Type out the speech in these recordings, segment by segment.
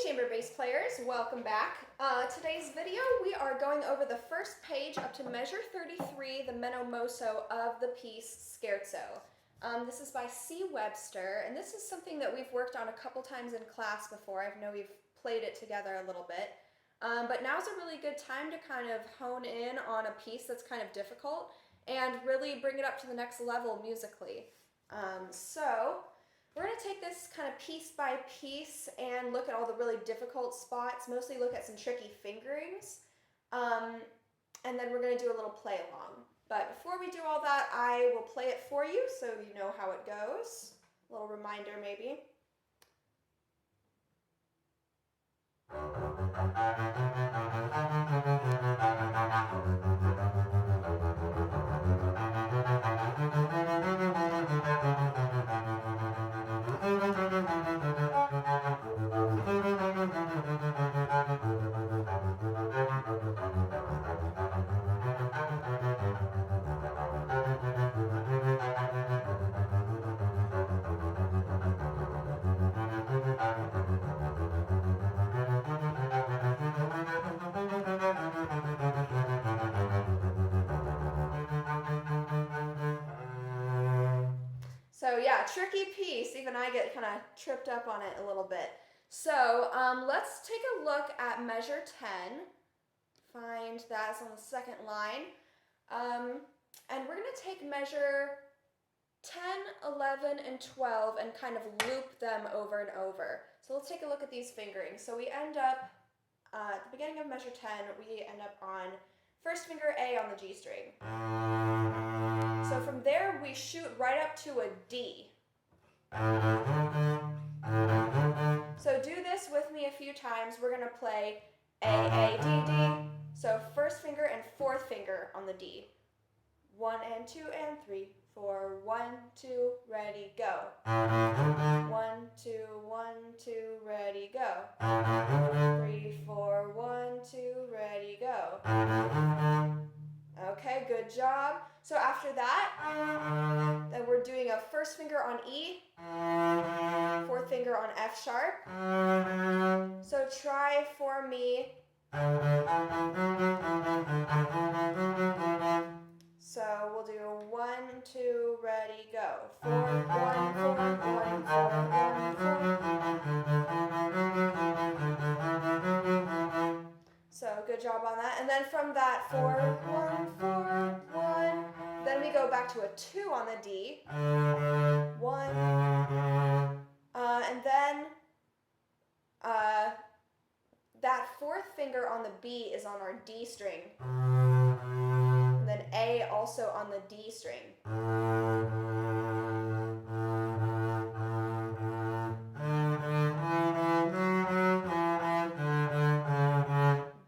chamber bass players, welcome back. Today's video we are going over the first page up to measure 33, the meno mosso of the piece Scherzo. This is by C. Webster, and this is something that we've worked on a couple times in class before. I know we've played it together a little bit, but now's a really good time to kind of hone in on a piece that's kind of difficult and really bring it up to the next level musically. So we're going to take this kind of piece by piece and look at all the really difficult spots, mostly look at some tricky fingerings, and then we're going to do a little play along. But before we do all that, I will play it for you so you know how it goes. A little reminder maybe. So yeah, tricky piece. Even I get kind of tripped up on it a little bit. So let's take a look at measure 10. Find that's on the second line. And we're going to take measure 10, 11, and 12 and kind of loop them over and over. So let's take a look at these fingerings. So we end up, at the beginning of measure 10, we end up on first finger A on the G string. So from there, we shoot right up to a D. So do this with me a few times. We're going to play A, A, D, D. So first finger and fourth finger on the D. 1 and 2 and 3, 4, 1, 2, ready, go. 1, 2, 1, 2, ready, go. 3, 4, 1, 2, ready, go. Okay, good job. So after that, then we're doing a first finger on E, fourth finger on F sharp. So try for me. So we'll do 1, 2, ready, go. 4, 1, 4, 1, 4, 1, 4. So good job on that. And then from that 4, 1, 4, 1, then we go back to a 2 on the D. 1, and then that fourth finger on the B is on our D string. And then A also on the D string.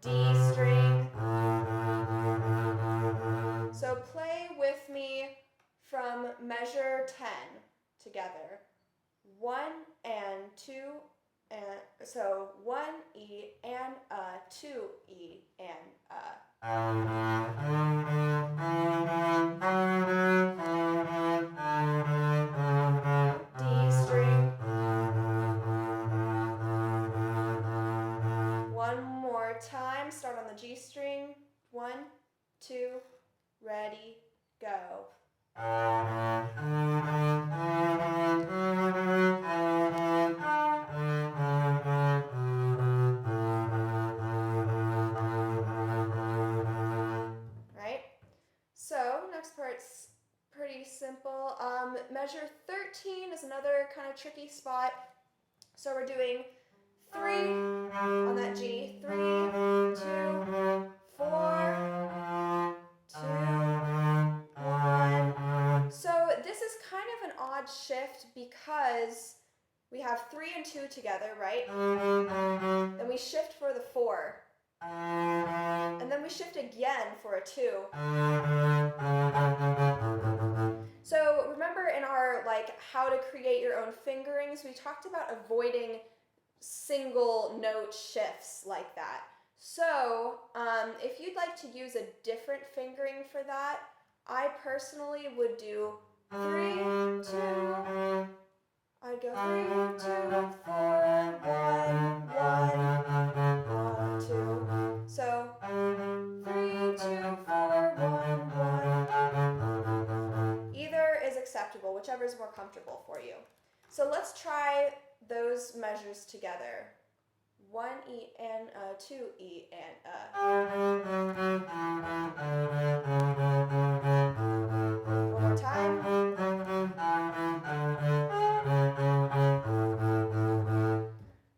D string. So play with me from measure 10 together. 1 and 2 and so 1 E and 2 E and D string. One more time. Start on the G string. 1, 2, ready, go. So next part's pretty simple. Measure 13 is another kind of tricky spot. So we're doing 3 on that G, 3, 2, 4, 2, 1. So this is kind of an odd shift because we have 3 and 2 together, right? Then we shift for the 4. And then we shift again for a 2. So remember in our how to create your own fingerings, we talked about avoiding single note shifts like that. So if you'd like to use a different fingering for that, I personally would do 3, 2, I'd go 3, 2, 4, 1, 1. whichever is more comfortable for you. So let's try those measures together. 1 E and 2 E and One more time.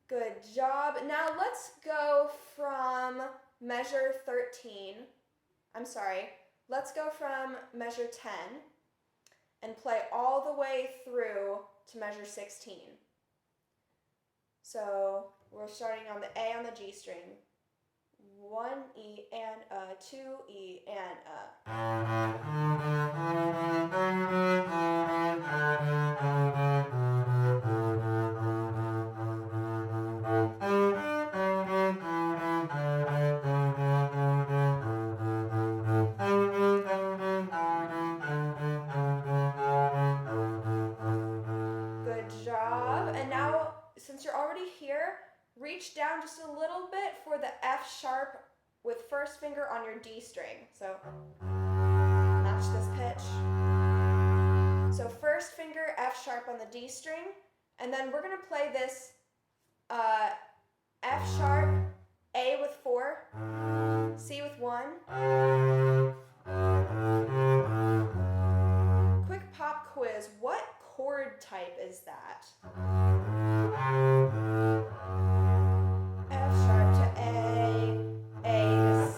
Good job. Now let's go from measure 13. Let's go from measure 10 and play all the way through to measure 16. So we're starting on the A on the G string. 1 E and 2 E and Good job. And now, since you're already here, reach down just a little bit for the F sharp with first finger on your D string. So match this pitch. So first finger F sharp on the D string, and then we're going to play this F sharp, A with 4, C with 1. Quick pop quiz. What chord type is that? F sharp to A to C.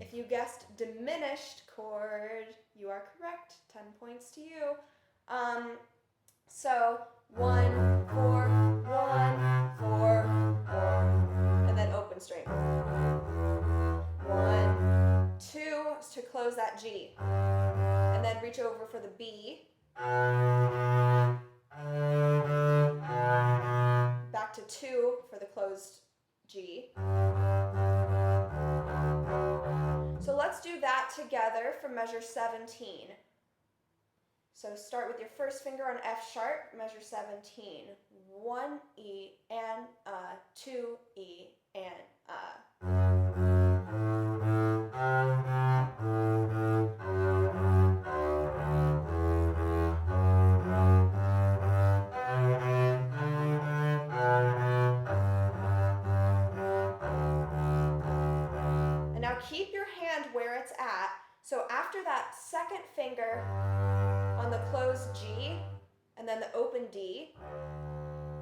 If you guessed diminished chord, you are correct. 10 points to you. So 1, 4, 1, 4, 4, and then open string. 1, 2 to close that G, and then reach over for the B. Back to 2 for the closed G. So let's do that together for measure 17. So start with your first finger on F sharp, measure 17. 1 E and 2 E and And now keep your hand where it's at. So after that second finger on the closed G and then the open D,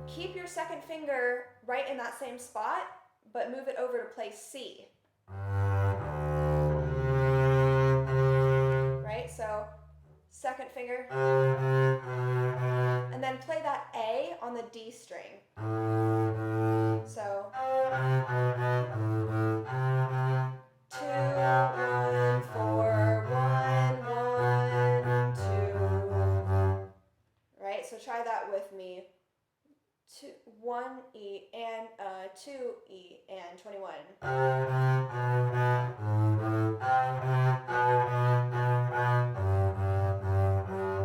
keep your second finger right in that same spot, but move it over to play C. Right? So second finger, and then play that A on the D string. So 2, 1, 4, 1, 1, 2. Right? So try that with me. 1 E and 2 E and 21.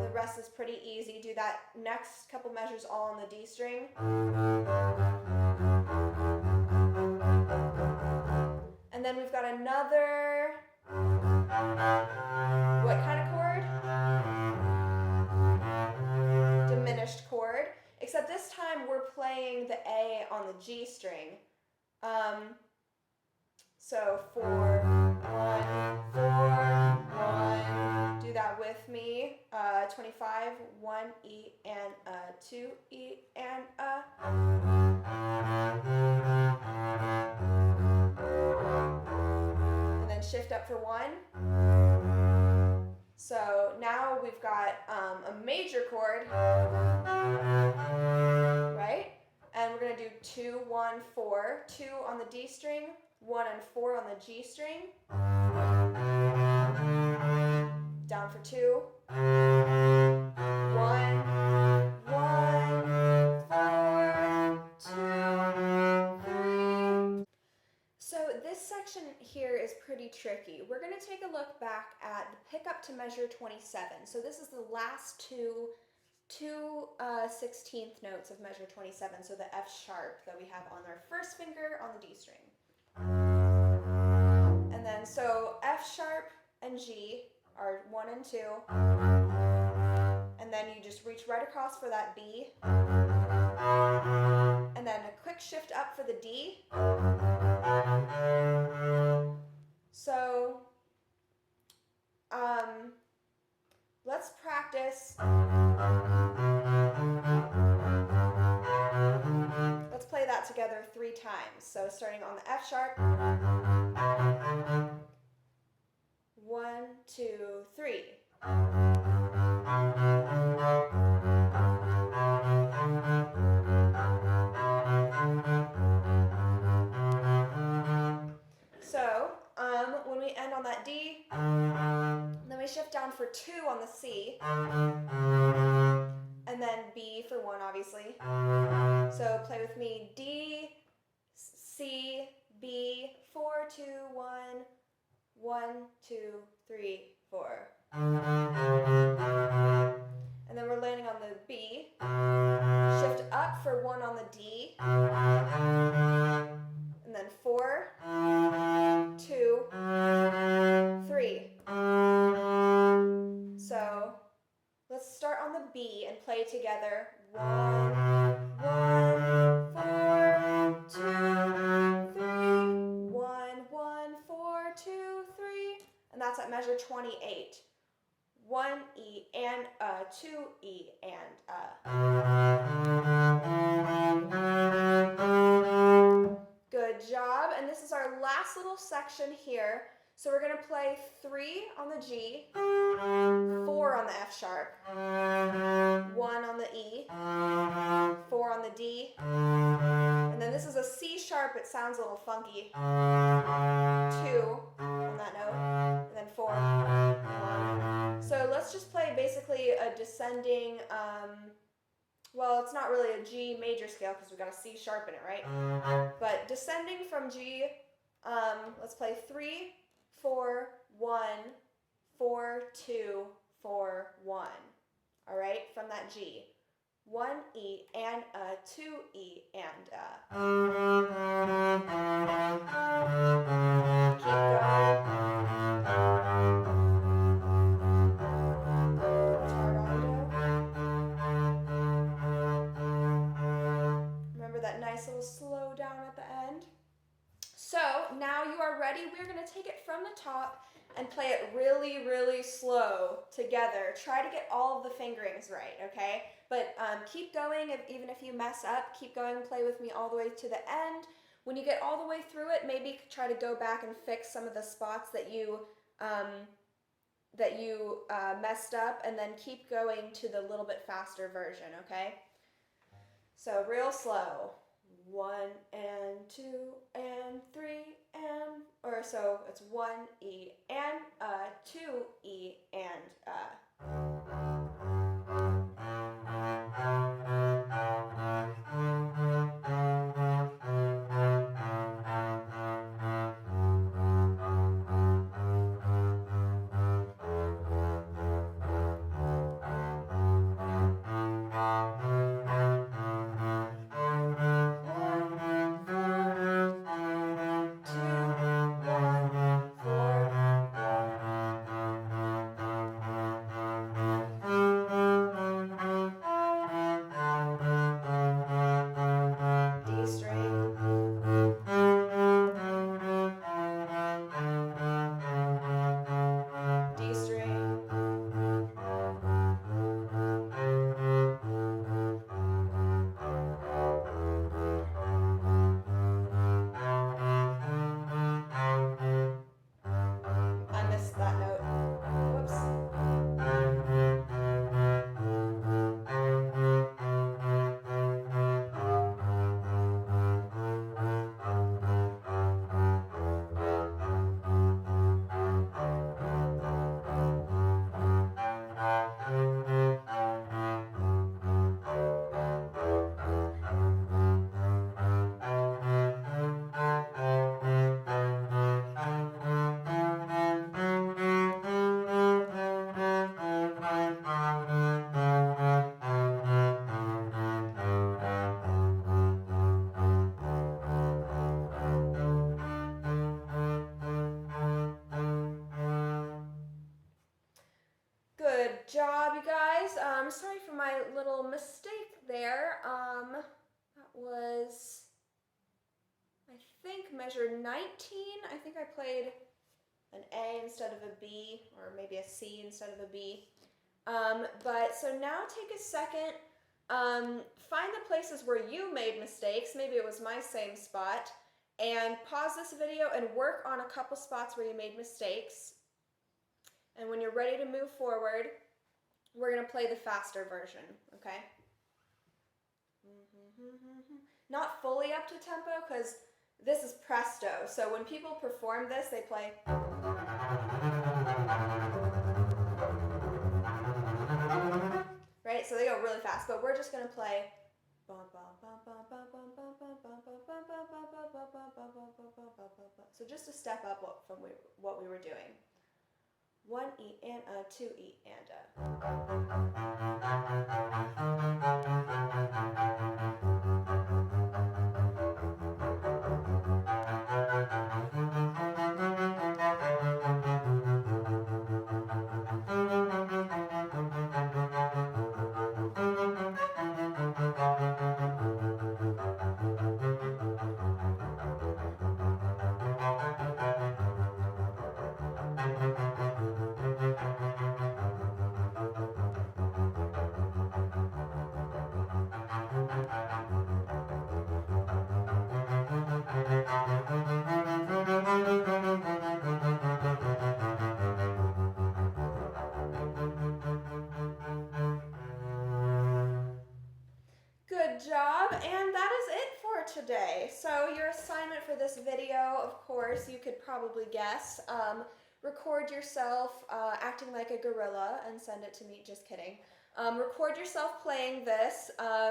The rest is pretty easy. Do that next couple measures all on the D string. And then we've got another, what kind of chord? Diminished chord. Except this time we're playing the A on the G string. So 4, 1, 4, 1. Do that with me. 25, 1 E and 2 E and and then shift up for 1. So now we've got a major chord, right? And we're going to do 2, 1, 4, 2 on the D string, 1 and 4 on the G string, down for 2, 1, 1, 4, 2, 3. So this section here is pretty tricky. We're going to take a look back at the pickup to measure 27. So this is the last two 16th notes of measure 27, so the F sharp that we have on our first finger on the D string. And then so F sharp and G are 1 and 2. And then you just reach right across for that B. And then a quick shift up for the D. So let's practice. Let's play that together 3 times. So starting on the F sharp. 1, 2, 3. So when we end on that D, then we shift down for 2 on the C, and then B for 1, obviously. So play with me: D, C, B, 4, 2, 1, 1, 2, 3, 4. And then we're landing on the B. Shift up for 1 on the D. And then 4, 2, 3. So let's start on the B and play together. 1, 1, 4, 2, 3. 1, 1, 4, 2, 3. And that's at measure 28. 1 E and 2 E and Good job. And this is our last little section here. So we're going to play 3 on the G, 4 on the F sharp, 1 on the E, 4 on the D, and then this is a C sharp. It sounds a little funky. 2 on that note, and then 4, 1. So let's just play basically a descending, well, it's not really a G major scale because we've got a C sharp in it, right? But descending from G, let's play 3, 4, 1, 4, 2, 4, 1. All right, from that G. 1 E and 2 E and Keep going. Remember that nice little slow down at the end? So now you are ready. We're going to take it from the top and play it really, really slow together. Try to get all of the fingerings right, okay? But keep going, even if you mess up. Keep going and play with me all the way to the end. When you get all the way through it, maybe try to go back and fix some of the spots that you messed up, and then keep going to the little bit faster version, okay? So real slow. 1 and 2 and 3 and, or so it's 1 E and 2 E and job, you guys. Sorry for my little mistake there. That was, I think, measure 19. I think I played an A instead of a B, or maybe a C instead of a B. But so now take a second, find the places where you made mistakes. Maybe it was my same spot. And pause this video and work on a couple spots where you made mistakes. And when you're ready to move forward, we're going to play the faster version, okay? Not fully up to tempo, because this is presto. So when people perform this, they play. Right? So they go really fast, but we're just going to play. So just a step up from what we were doing. 1 E and a, 2 E and Good job, and that is it for today. So your assignment for this video, of course, you could probably guess, record yourself acting like a gorilla and send it to me, just kidding. Record yourself playing this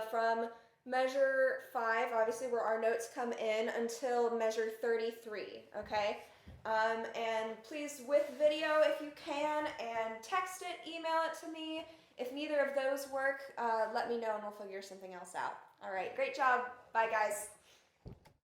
from measure 5, obviously where our notes come in, until measure 33, okay? And please, with video if you can, and text it, email it to me. If neither of those work, let me know and we'll figure something else out. All right, great job. Bye, guys.